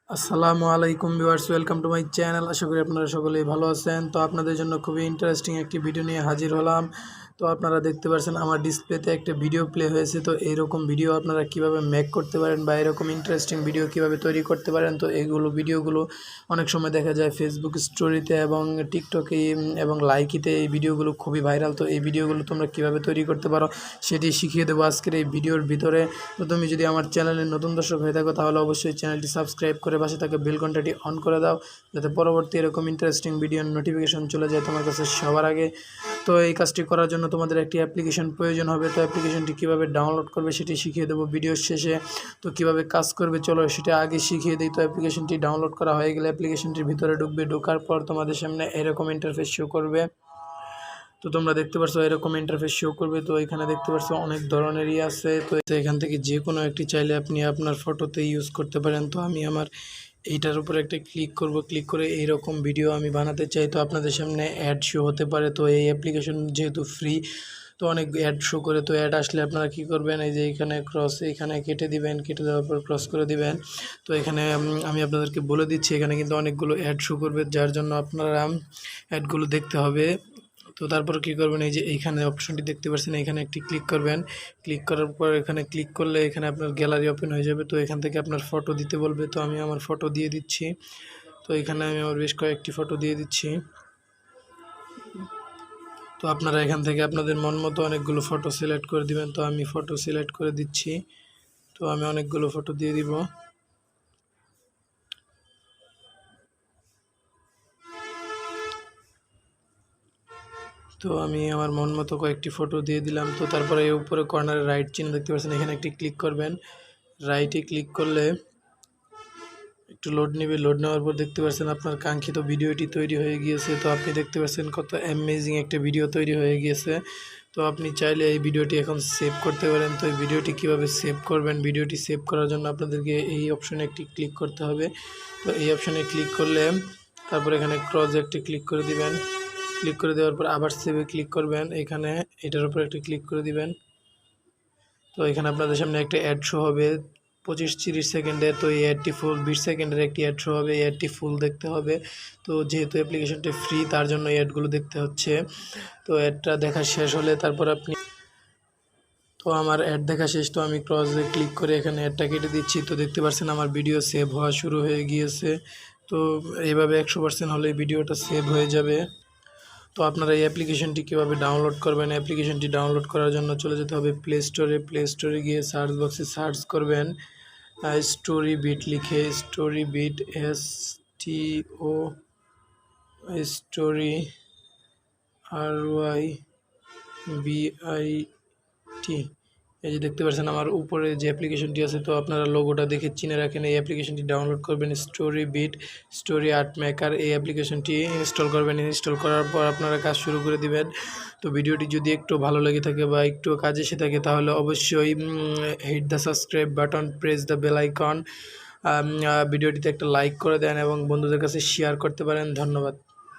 আসসালামু আলাইকুম viewers, welcome to my channel. আশা করি আপনারা সকলেই ভালো আছেন। তো আপনাদের জন্য খুবই ইন্টারেস্টিং একটি ভিডিও নিয়ে হাজির হলাম। তো আপনারা দেখতে পাচ্ছেন আমার ডিসপ্লেতে একটা ভিডিও প্লে হয়েছে। তো এইরকম ভিডিও আপনারা কিভাবে মেক করতে পারেন বা এরকম ইন্টারেস্টিং ভিডিও কিভাবে তৈরি করতে পারেন, তো ভিডিওগুলো অনেক সময় দেখা যায় ফেসবুক স্টোরিতে এবং টিকটকে এবং লাইকিতে এই ভিডিওগুলো খুবই ভাইরাল। তো এই ভিডিওগুলো তোমরা কিভাবে তৈরি করতে পারো সেটি শিখিয়ে দেবো আজকের এই ভিডিওর ভিতরে। তো তুমি যদি আমার চ্যানেলের নতুন দর্শক হয়ে থাকো তাহলে অবশ্যই চ্যানেলটি সাবস্ক্রাইব করে পাশে থাকা বেল ঘন্টাটি অন করে দাও, যাতে পরবর্তী এরকম ইন্টারেস্টিং ভিডিওর নোটিফিকেশন চলে যায় তোমার কাছে সবার আগে। তো এই কাজটি করার জন্য তোমাদের একটি অ্যাপ্লিকেশন প্রয়োজন হবে। তো অ্যাপ্লিকেশনটি কীভাবে ডাউনলোড করবে সেটি শিখিয়ে দেবো ভিডিওর শেষে। তো কীভাবে কাজ করবে চলো সেটা আগে শিখিয়ে দিই। তো অ্যাপ্লিকেশনটি ডাউনলোড করা হয়ে গেলে অ্যাপ্লিকেশনটির ভিতরে ঢুকবে, ঢোকার পর তোমাদের সামনে এরকম ইন্টারফেস শো করবে। তো তোমরা দেখতে পাচ্ছ এরকম ইন্টারফেস শো করবে। তো এখানে দেখতে পাচ্ছ অনেক ধরনেরই আছে। তো এখান থেকে যে কোনো একটি চাইলে আপনি আপনার ফটোতে ইউজ করতে পারেন। তো আমি আমার এইটার উপরে একটা ক্লিক করব, ক্লিক করে এইরকম ভিডিও আমি বানাতে চাই। তো আপনাদের সামনে অ্যাড শো হতে পারে। তো এই অ্যাপ্লিকেশন যেহেতু ফ্রি, তো অনেক অ্যাড শো করে। তো অ্যাড আসলে আপনারা কি করবেন, এই যে এখানে ক্রস, এখানে কেটে দিবেন, কেটে দেওয়ার পর ক্রস করে দিবেন। তো এখানে আমি আপনাদেরকে বলে দিচ্ছি, এখানে কিন্তু অনেকগুলো অ্যাড শো করবে, যার জন্য আপনারা অ্যাডগুলো দেখতে হবে। তো তারপর কী করবেন, এই যে এইখানে অপশনটি দেখতে পাচ্ছেন, এখানে একটি ক্লিক করবেন। ক্লিক করার পর এখানে ক্লিক করলে এখানে আপনার গ্যালারি ওপেন হয়ে যাবে। তো এখান থেকে আপনার ফটো দিতে বলবে। তো আমি আমার ফটো দিয়ে দিচ্ছি। তো এখানে আমি আমার বেশ কয়েকটি ফটো দিয়ে দিচ্ছি। তো আপনারা এখান থেকে আপনাদের মন মতো অনেকগুলো ফটো সিলেক্ট করে দিবেন। তো আমি ফটো সিলেক্ট করে দিচ্ছি। তো আমি অনেকগুলো ফটো দিয়ে দিব। তো আমি আমার মন মতো কয়েকটি ফটো দিয়ে দিলাম। তো তারপরে এই উপরে কর্নারে রাইট চিহ্ন দেখতে পাচ্ছেন, এখানে একটি ক্লিক করবেন। রাইটে ক্লিক করলে একটু লোড নেবে। লোড নেওয়ার পর দেখতে পাচ্ছেন আপনার কাঙ্ক্ষিত ভিডিওটি তৈরি হয়ে গিয়েছে। তো আপনি দেখতে পাচ্ছেন কত অ্যামেজিং একটা ভিডিও তৈরি হয়ে গিয়েছে। তো আপনি চাইলে এই ভিডিওটি এখন সেভ করতে পারেন। তো এই ভিডিওটি কীভাবে সেভ করবেন, ভিডিওটি সেভ করার জন্য আপনাদেরকে এই অপশনে একটি ক্লিক করতে হবে। তো এই অপশনে ক্লিক করলে তারপর এখানে ক্রস একটি ক্লিক করে দিবেন। ক্লিক করে দেওয়ার পর আবার সেভে ক্লিক করবেন। এখানে এটার উপর একটি ক্লিক করে দিবেন। তো এখানে আপনাদের সামনে একটা অ্যাড শো হবে 25-30 সেকেন্ডের। তো এই অ্যাডটি ফুল 20 সেকেন্ডের একটি অ্যাড শো হবে। এই অ্যাডটি ফুল দেখতে হবে। তো যেহেতু অ্যাপ্লিকেশনটি ফ্রি, তার জন্য এই অ্যাডগুলো দেখতে হচ্ছে। তো অ্যাডটা দেখা শেষ হলে তারপর আপনি, তো আমার অ্যাড দেখা শেষ। তো আমি ক্রসে ক্লিক করে এখানে অ্যাডটা কেটে দিচ্ছি। তো দেখতে পাচ্ছেন আমার ভিডিও সেভ হওয়া শুরু হয়ে গিয়েছে। তো এইভাবে 100% হলে ভিডিওটা সেভ হয়ে যাবে। তো আপনারা এই অ্যাপ্লিকেশনটি কীভাবে ডাউনলোড করবেন, অ্যাপ্লিকেশনটি ডাউনলোড করার জন্য চলে যেতে হবে প্লে স্টোরে। প্লে স্টোরে গিয়ে সার্চ বক্সে সার্চ করবেন স্টোরি বিট লিখে, story beat, STO story RYBIT। এই যে দেখতে পাচ্ছেন আমার উপরে যে অ্যাপ্লিকেশনটি আছে। তো আপনারা লোগোটা দেখে চিনে রাখেন। এই অ্যাপ্লিকেশনটি ডাউনলোড করবেন, story beat, story art maker. এই অ্যাপ্লিকেশনটি ইনস্টল করবেন। ইনস্টল করার পর আপনারা কাজ শুরু করে দিবেন। তো ভিডিওটি যদি একটু ভালো লেগে থাকে বা একটু কাজে এসে থাকে তাহলে অবশ্যই hit the subscribe button, press the bell icon, ভিডিওটিতে একটা লাইক করে দেন এবং বন্ধুদের কাছে শেয়ার করতে পারেন। ধন্যবাদ।